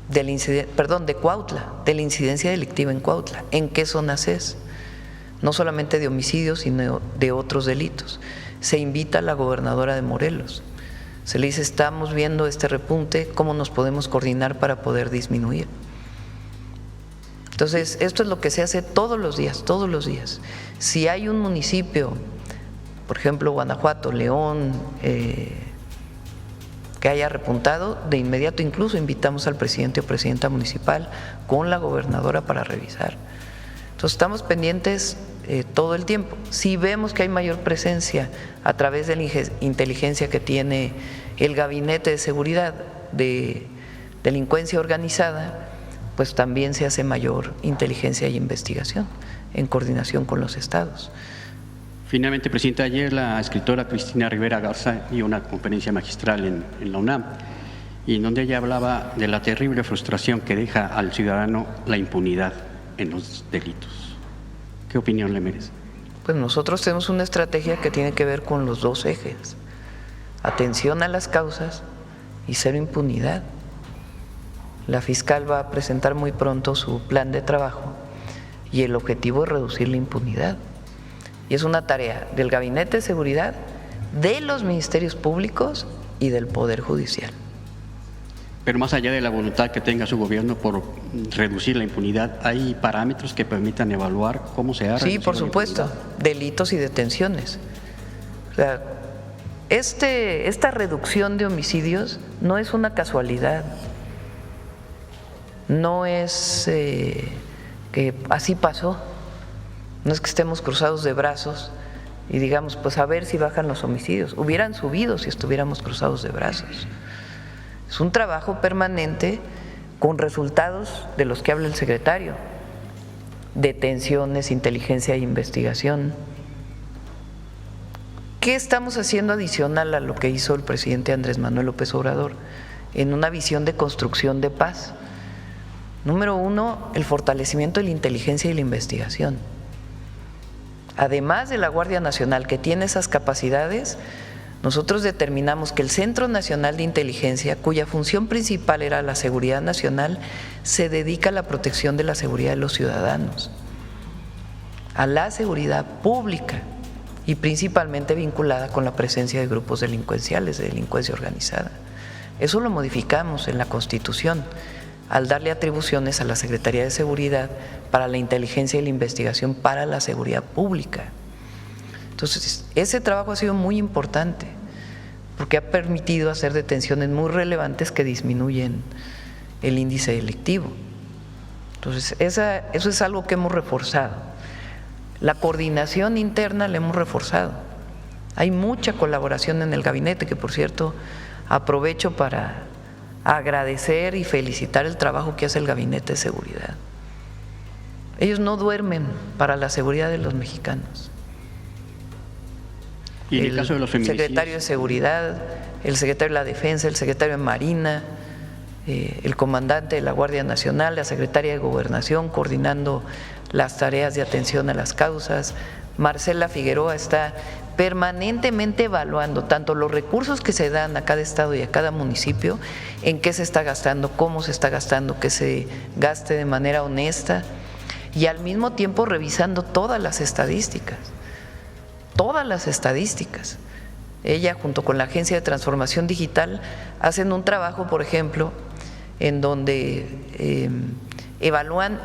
de Cuautla, de la incidencia delictiva en Cuautla, en qué zonas es, no solamente de homicidios, sino de otros delitos. Se invita a la gobernadora de Morelos, se le dice, estamos viendo este repunte, ¿cómo nos podemos coordinar para poder disminuir? Entonces, esto es lo que se hace todos los días, todos los días. Si hay un municipio, por ejemplo, Guanajuato, León, que haya repuntado, de inmediato incluso invitamos al presidente o presidenta municipal con la gobernadora para revisar. Entonces, estamos pendientes todo el tiempo. Si vemos que hay mayor presencia a través de la inteligencia que tiene el Gabinete de Seguridad de Delincuencia Organizada, pues también se hace mayor inteligencia y investigación en coordinación con los estados. Finalmente, presidente, ayer la escritora Cristina Rivera Garza dio una conferencia magistral en la UNAM, y en donde ella hablaba de la terrible frustración que deja al ciudadano la impunidad en los delitos. ¿Qué opinión le merece? Pues nosotros tenemos una estrategia que tiene que ver con los 2 ejes: atención a las causas y cero impunidad. La fiscal va a presentar muy pronto su plan de trabajo y el objetivo es reducir la impunidad. Y es una tarea del Gabinete de Seguridad, de los ministerios públicos y del Poder Judicial. Pero más allá de la voluntad que tenga su gobierno por reducir la impunidad, ¿hay parámetros que permitan evaluar cómo se ha reducido? Sí, por supuesto, delitos y detenciones. O sea, esta reducción de homicidios no es una casualidad. No es que así pasó, no es que estemos cruzados de brazos y digamos, pues a ver si bajan los homicidios. Hubieran subido si estuviéramos cruzados de brazos. Es un trabajo permanente con resultados de los que habla el secretario: detenciones, inteligencia e investigación. ¿Qué estamos haciendo adicional a lo que hizo el presidente Andrés Manuel López Obrador en una visión de construcción de paz? Número 1, el fortalecimiento de la inteligencia y la investigación. Además de la Guardia Nacional, que tiene esas capacidades, nosotros determinamos que el Centro Nacional de Inteligencia, cuya función principal era la seguridad nacional, se dedica a la protección de la seguridad de los ciudadanos, a la seguridad pública y principalmente vinculada con la presencia de grupos delincuenciales, de delincuencia organizada. Eso lo modificamos en la Constitución al darle atribuciones a la Secretaría de Seguridad para la inteligencia y la investigación para la seguridad pública. Entonces, ese trabajo ha sido muy importante porque ha permitido hacer detenciones muy relevantes que disminuyen el índice delictivo. Entonces, eso es algo que hemos reforzado. La coordinación interna la hemos reforzado. Hay mucha colaboración en el gabinete, que por cierto aprovecho para agradecer y felicitar el trabajo que hace el Gabinete de Seguridad. Ellos no duermen para la seguridad de los mexicanos. ¿Y en el caso de los feminicidios? Secretario de Seguridad, el secretario de la Defensa, el secretario de Marina, el comandante de la Guardia Nacional, la secretaria de Gobernación, coordinando las tareas de atención a las causas. Marcela Figueroa está permanentemente evaluando tanto los recursos que se dan a cada estado y a cada municipio, en qué se está gastando, cómo se está gastando, que se gaste de manera honesta, y al mismo tiempo revisando todas las estadísticas. Ella, junto con la Agencia de Transformación Digital, hacen un trabajo, por ejemplo, en donde evalúan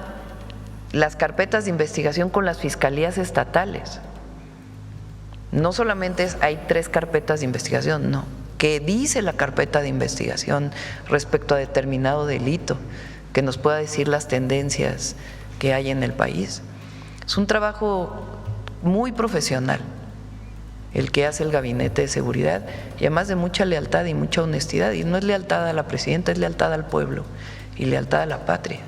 las carpetas de investigación con las fiscalías estatales. No solamente hay 3 carpetas de investigación, no. ¿Qué dice la carpeta de investigación respecto a determinado delito? Que nos pueda decir las tendencias que hay en el país. Es un trabajo muy profesional el que hace el Gabinete de Seguridad, y además de mucha lealtad y mucha honestidad. Y no es lealtad a la presidenta, es lealtad al pueblo y lealtad a la patria.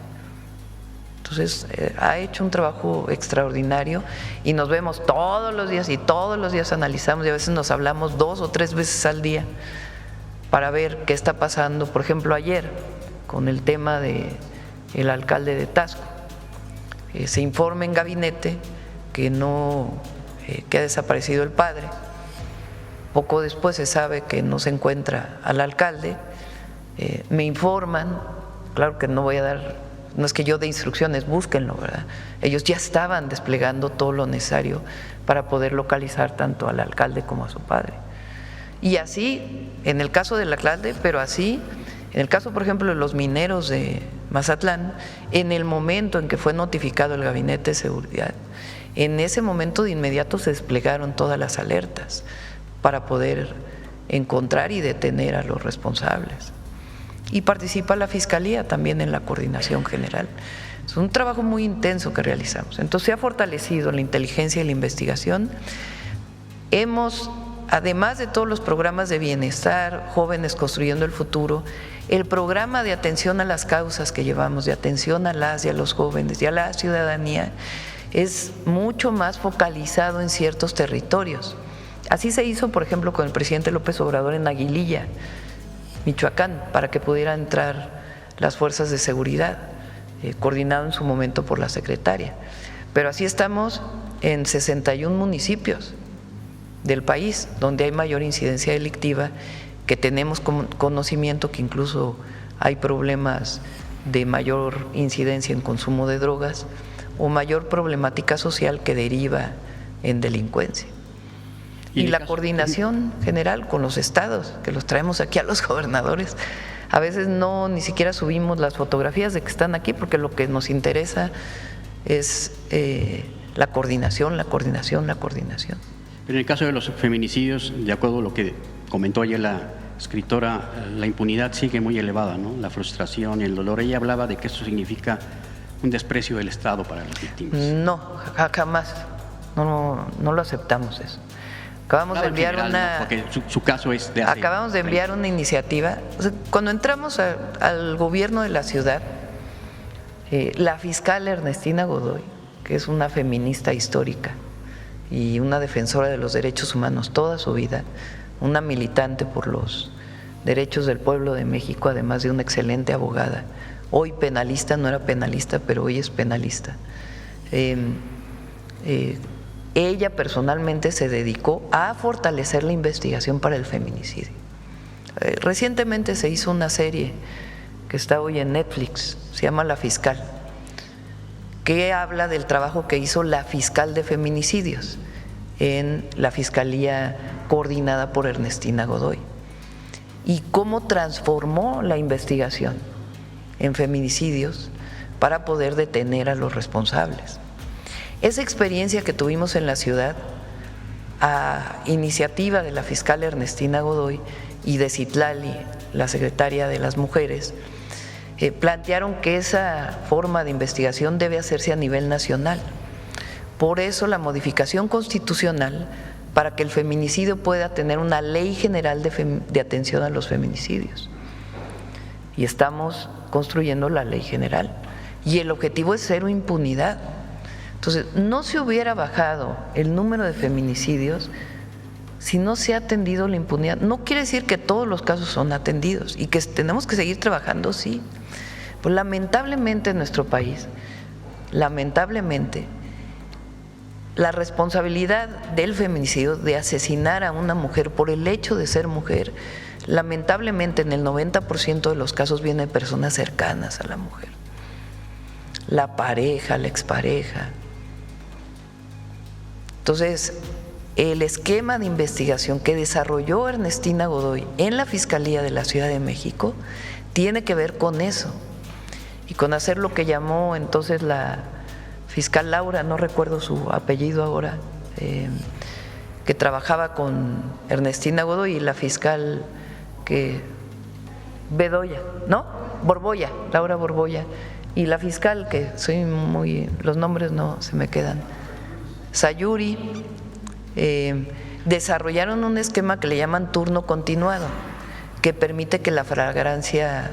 Entonces, ha hecho un trabajo extraordinario y nos vemos todos los días y todos los días analizamos, y a veces nos hablamos 2 o 3 veces al día para ver qué está pasando. Por ejemplo, ayer, con el tema del alcalde de Taxco, se informa en gabinete que ha desaparecido el padre. Poco después se sabe que no se encuentra al alcalde. Me informan, claro que no voy a dar, no es que yo dé instrucciones, búsquenlo, ¿verdad? Ellos ya estaban desplegando todo lo necesario para poder localizar tanto al alcalde como a su padre. Y así, en el caso del alcalde, pero así, en el caso, por ejemplo, de los mineros de Mazatlán, en el momento en que fue notificado el Gabinete de Seguridad, en ese momento de inmediato se desplegaron todas las alertas para poder encontrar y detener a los responsables. Y participa la Fiscalía también en la coordinación general. Es un trabajo muy intenso que realizamos. Entonces se ha fortalecido la inteligencia y la investigación. Hemos, además de todos los programas de bienestar, Jóvenes Construyendo el Futuro, el programa de atención a las causas que llevamos, de atención a las y a los jóvenes y a la ciudadanía, es mucho más focalizado en ciertos territorios. Así se hizo, por ejemplo, con el presidente López Obrador en Aguililla, Michoacán, para que pudieran entrar las fuerzas de seguridad, coordinado en su momento por la secretaria. Pero así estamos en 61 municipios del país, donde hay mayor incidencia delictiva, que tenemos conocimiento que incluso hay problemas de mayor incidencia en consumo de drogas o mayor problemática social que deriva en delincuencia. Y la coordinación general con los estados, que los traemos aquí a los gobernadores. A veces ni siquiera subimos las fotografías de que están aquí, porque lo que nos interesa es la coordinación. Pero en el caso de los feminicidios, de acuerdo a lo que comentó ayer la escritora, la impunidad sigue muy elevada, ¿no? La frustración y el dolor. Ella hablaba de que eso significa un desprecio del Estado para las víctimas. No, jamás. No lo aceptamos eso. Acabamos de enviar porque su caso es de hace Acabamos de enviar una iniciativa. O sea, cuando entramos al gobierno de la ciudad, la fiscal Ernestina Godoy, que es una feminista histórica y una defensora de los derechos humanos toda su vida, una militante por los derechos del pueblo de México, además de una excelente abogada, hoy penalista, no era penalista, pero hoy es penalista. Ella personalmente se dedicó a fortalecer la investigación para el feminicidio. Recientemente se hizo una serie que está hoy en Netflix, se llama La Fiscal, que habla del trabajo que hizo la fiscal de feminicidios en la Fiscalía coordinada por Ernestina Godoy y cómo transformó la investigación en feminicidios para poder detener a los responsables. Esa experiencia que tuvimos en la ciudad, a iniciativa de la fiscal Ernestina Godoy y de Citlali, la secretaria de las Mujeres, plantearon que esa forma de investigación debe hacerse a nivel nacional. Por eso la modificación constitucional para que el feminicidio pueda tener una ley general de atención a los feminicidios. Y estamos construyendo la ley general. Y el objetivo es cero impunidad. Entonces, no se hubiera bajado el número de feminicidios si no se ha atendido la impunidad. No quiere decir que todos los casos son atendidos y que tenemos que seguir trabajando, sí. Pues lamentablemente en nuestro país, lamentablemente, la responsabilidad del feminicidio, de asesinar a una mujer por el hecho de ser mujer, lamentablemente en el 90% de los casos viene de personas cercanas a la mujer. La pareja, la expareja. Entonces, el esquema de investigación que desarrolló Ernestina Godoy en la Fiscalía de la Ciudad de México tiene que ver con eso y con hacer lo que llamó entonces la fiscal Laura, no recuerdo su apellido ahora, que trabajaba con Ernestina Godoy, y la fiscal Bedoya, ¿no? Borbolla, Laura Borbolla, y la fiscal que los nombres no se me quedan, Sayuri, desarrollaron un esquema que le llaman turno continuado, que permite que la flagrancia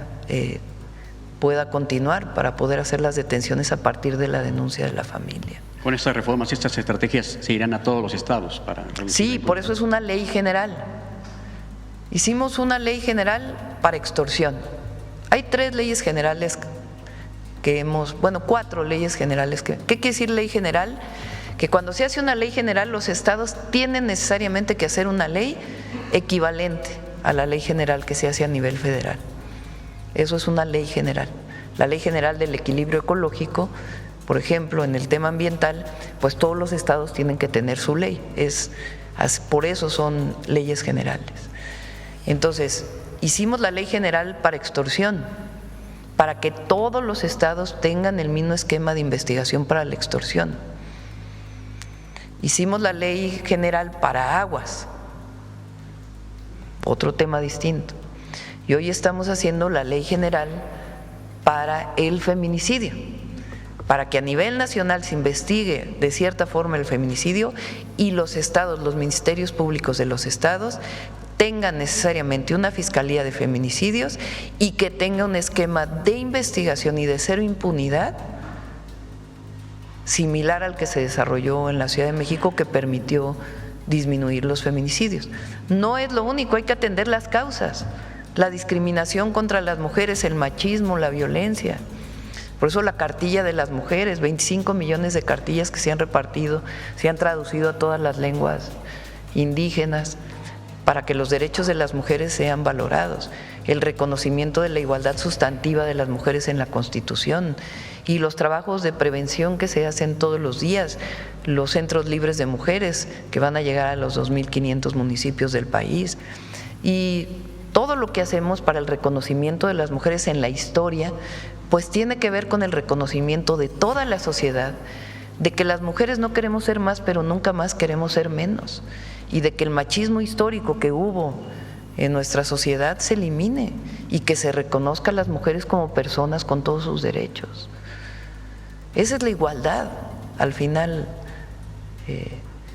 pueda continuar para poder hacer las detenciones a partir de la denuncia de la familia. Con estas reformas, estas estrategias se irán a todos los estados para… Sí, por eso es una ley general. Hicimos una ley general para extorsión. Hay 3 leyes generales cuatro leyes generales. ¿Qué quiere decir ley general? Que cuando se hace una ley general, los estados tienen necesariamente que hacer una ley equivalente a la ley general que se hace a nivel federal. Eso es una ley general. La ley general del equilibrio ecológico, por ejemplo, en el tema ambiental, pues todos los estados tienen que tener su ley. Por eso son leyes generales. Entonces, hicimos la ley general para extorsión, para que todos los estados tengan el mismo esquema de investigación para la extorsión. Hicimos la ley general para aguas, otro tema distinto. Y hoy estamos haciendo la ley general para el feminicidio, para que a nivel nacional se investigue de cierta forma el feminicidio y los estados, los ministerios públicos de los estados tengan necesariamente una fiscalía de feminicidios y que tenga un esquema de investigación y de cero impunidad similar al que se desarrolló en la Ciudad de México, que permitió disminuir los feminicidios. No es lo único, hay que atender las causas, la discriminación contra las mujeres, el machismo, la violencia. Por eso la cartilla de las mujeres, 25 millones de cartillas que se han repartido, se han traducido a todas las lenguas indígenas para que los derechos de las mujeres sean valorados, el reconocimiento de la igualdad sustantiva de las mujeres en la Constitución y los trabajos de prevención que se hacen todos los días, los centros libres de mujeres que van a llegar a los 2.500 municipios del país, y todo lo que hacemos para el reconocimiento de las mujeres en la historia, pues tiene que ver con el reconocimiento de toda la sociedad, de que las mujeres no queremos ser más, pero nunca más queremos ser menos, y de que el machismo histórico que hubo en nuestra sociedad se elimine y que se reconozca a las mujeres como personas con todos sus derechos. Esa es la igualdad, al final.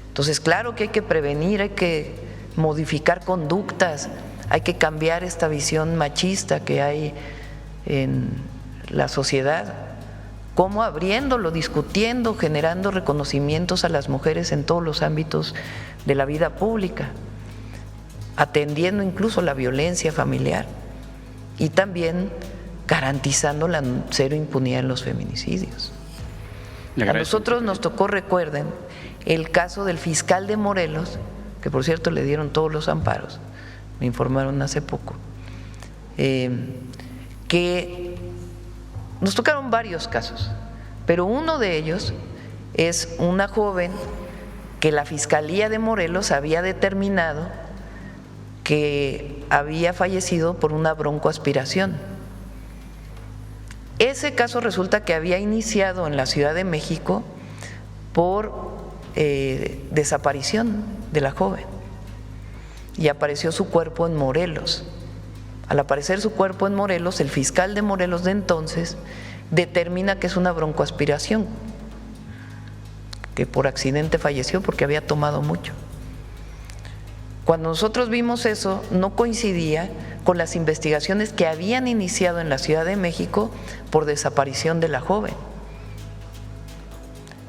Entonces, claro que hay que prevenir, hay que modificar conductas, hay que cambiar esta visión machista que hay en la sociedad, como abriéndolo, discutiendo, generando reconocimientos a las mujeres en todos los ámbitos de la vida pública, atendiendo incluso la violencia familiar y también garantizando la cero impunidad en los feminicidios. A nosotros nos tocó, recuerden, el caso del fiscal de Morelos, que por cierto le dieron todos los amparos, me informaron hace poco, que nos tocaron varios casos, pero uno de ellos es una joven que la Fiscalía de Morelos había determinado que había fallecido por una broncoaspiración. Ese caso resulta que había iniciado en la Ciudad de México por desaparición de la joven y apareció su cuerpo en Morelos. Al aparecer su cuerpo en Morelos, el fiscal de Morelos de entonces determina que es una broncoaspiración, que por accidente falleció porque había tomado mucho. Cuando nosotros vimos eso, no coincidía con las investigaciones que habían iniciado en la Ciudad de México por desaparición de la joven.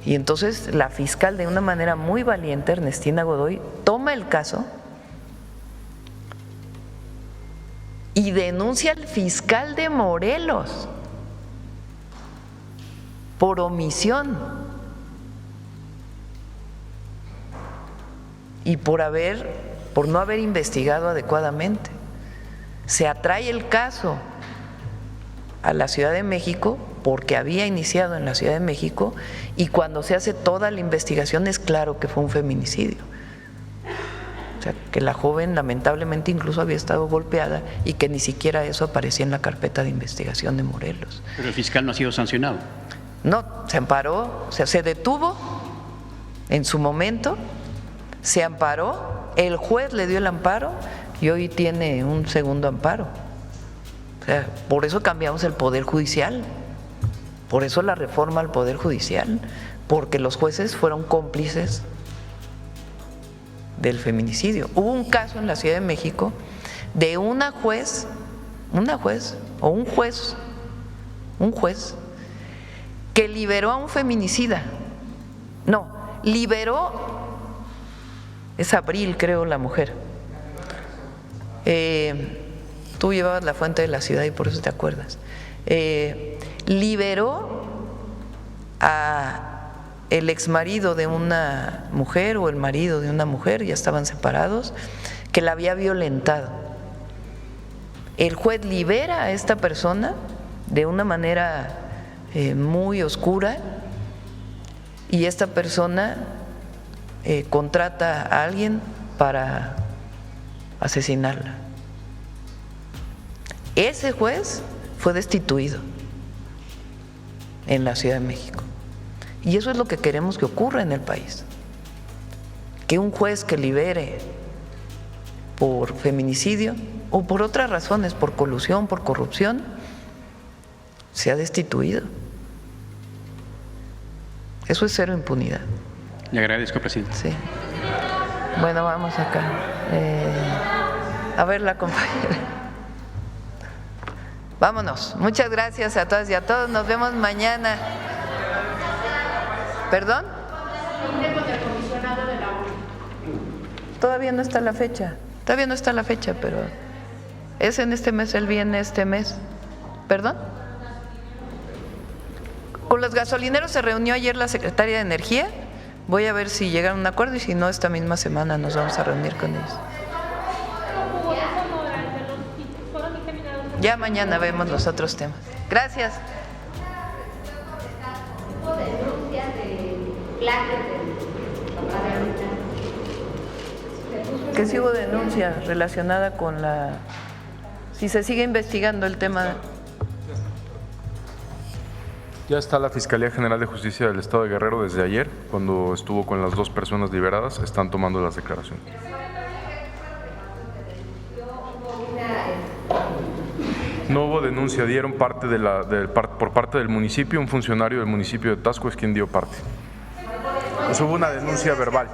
Y entonces la fiscal, de una manera muy valiente, Ernestina Godoy, toma el caso y denuncia al fiscal de Morelos por omisión y por no haber investigado adecuadamente. Se atrae el caso a la Ciudad de México porque había iniciado en la Ciudad de México, y cuando se hace toda la investigación es claro que fue un feminicidio. O sea, que la joven lamentablemente incluso había estado golpeada y que ni siquiera eso aparecía en la carpeta de investigación de Morelos. Pero el fiscal no ha sido sancionado. No, se amparó, o sea, se detuvo en su momento, se amparó, el juez le dio el amparo y hoy tiene un segundo amparo. O sea, por eso cambiamos el Poder Judicial, por eso la reforma al Poder Judicial, porque los jueces fueron cómplices del feminicidio. Hubo un caso en la Ciudad de México de un juez que liberó a un feminicida. No, liberó, es Abril creo la mujer. Tú llevabas la fuente de la ciudad y por eso te acuerdas. Liberó a el exmarido de una mujer o el marido de una mujer, ya estaban separados, que la había violentado. El juez libera a esta persona de una manera muy oscura y esta persona contrata a alguien para asesinarla. Ese juez fue destituido en la Ciudad de México. Y eso es lo que queremos que ocurra en el país. Que un juez que libere por feminicidio o por otras razones, por colusión, por corrupción, sea destituido. Eso es cero impunidad. Le agradezco, presidente. Sí. Bueno, vamos acá. A ver la compañera. Vámonos. Muchas gracias a todas y a todos. Nos vemos mañana. ¿Perdón? Todavía no está la fecha. Todavía no está la fecha, pero es en este mes, él viene este mes. ¿Perdón? Con los gasolineros se reunió ayer la secretaria de Energía. Voy a ver si llegaron a un acuerdo y si no, esta misma semana nos vamos a reunir con ellos. Ya mañana vemos los otros temas. Gracias. Que si hubo denuncia relacionada con si se sigue investigando el tema. Ya está la Fiscalía General de Justicia del Estado de Guerrero desde ayer, cuando estuvo con las 2 personas liberadas, están tomando las declaraciones. No hubo denuncia, dieron parte por parte del municipio, un funcionario del municipio de Taxco es quien dio parte. Pues hubo una denuncia verbal.